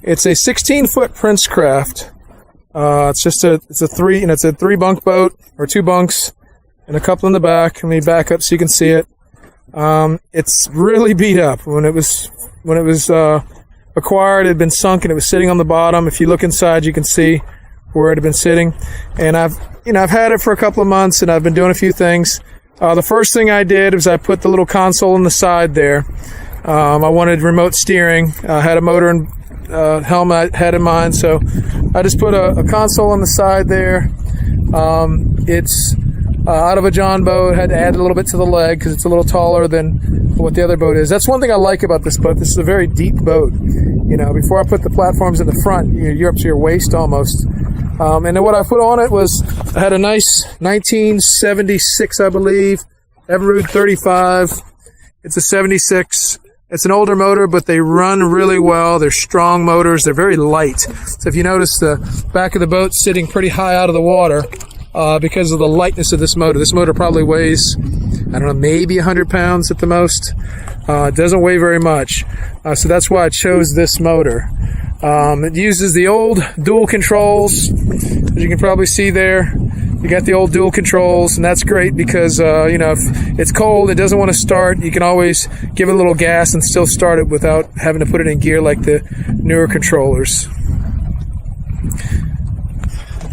It's a 16-foot Princecraft. It's a three bunk boat, or 2 bunks and a couple in the back. Let me back up so you can see it. It's really beat up. When it was acquired, it had been sunk and it was sitting on the bottom. If you look inside, you can see where it had been sitting. And I've had it for a couple of months, and I've been doing a few things. The first thing I did was I put the little console on the side there. I wanted remote steering. I had a motor and helmet I had in mind, so I just put a console on the side there. It's out of a John boat. Had to add a little bit to the leg because it's a little taller than what the other boat is. That's one thing I like about this boat. This is a very deep boat. Before I put the platforms in the front, you're up to your waist almost. And then what I put on it was, I had a nice 1976, I believe, Evinrude 35. It's a 76. It's an older motor, but they run really well. They're strong motors. They're very light. So if you notice, the back of the boat sitting pretty high out of the water because of the lightness of this motor. This motor probably weighs, I don't know, maybe 100 pounds at the most. It doesn't weigh very much. So that's why I chose this motor. It uses the old dual controls, as you can probably see there. You got the old dual controls, and that's great because, if it's cold, it doesn't want to start, you can always give it a little gas and still start it without having to put it in gear like the newer controllers.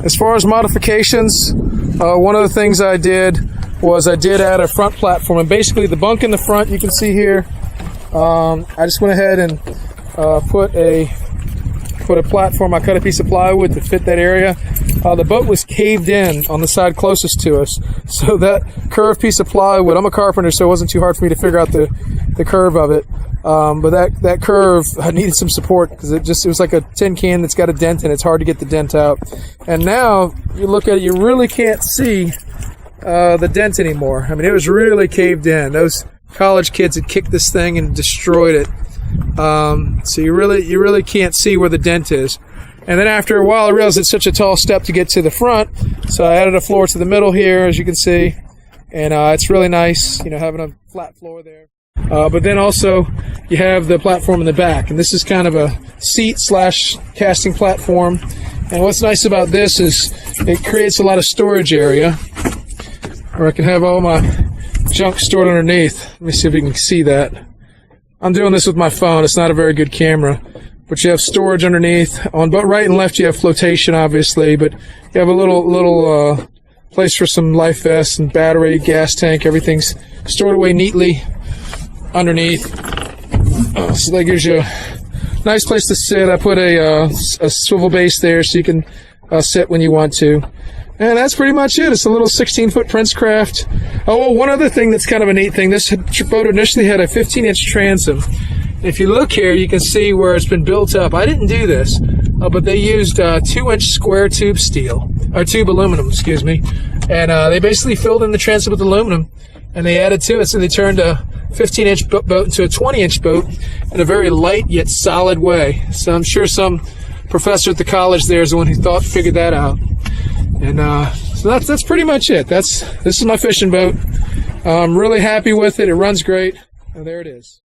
As far as modifications, one of the things I did was I did add a front platform, and basically the bunk in the front you can see here, I just went ahead and put a platform. I cut a piece of plywood to fit that area. The boat was caved in on the side closest to us, so that curved piece of plywood, I'm a carpenter, so it wasn't too hard for me to figure out the curve of it, but that curve, I needed some support because it was like a tin can that's got a dent in it. It's hard to get the dent out. And now you look at it, you really can't see the dent anymore. I mean, it was really caved in. Those college kids had kicked this thing and destroyed it. So you really can't see where the dent is. And then after a while, I realized it's such a tall step to get to the front, so I added a floor to the middle here, as you can see, and it's really nice, having a flat floor there. But then also you have the platform in the back, and this is kind of a seat/casting platform. And what's nice about this is it creates a lot of storage area, where I can have all my junk stored underneath. Let me see if we can see that. I'm doing this with my phone. It's not a very good camera, but you have storage underneath. On both right and left, you have flotation, obviously, but you have a little place for some life vests and battery, gas tank. Everything's stored away neatly underneath. So that gives you a nice place to sit. I put a swivel base there so you can sit when you want to. And that's pretty much it. It's a little 16-foot Princecraft. Oh, well, one other thing that's kind of a neat thing. This boat initially had a 15-inch transom. If you look here, you can see where it's been built up. I didn't do this, but they used 2-inch square tube aluminum, excuse me. And they basically filled in the transom with aluminum, and they added to it, so they turned a 15-inch boat into a 20-inch boat in a very light yet solid way. So I'm sure some professor at the college there is the one who figured that out. And so that's pretty much it. This is my fishing boat. I'm really happy with it. It runs great. And there it is.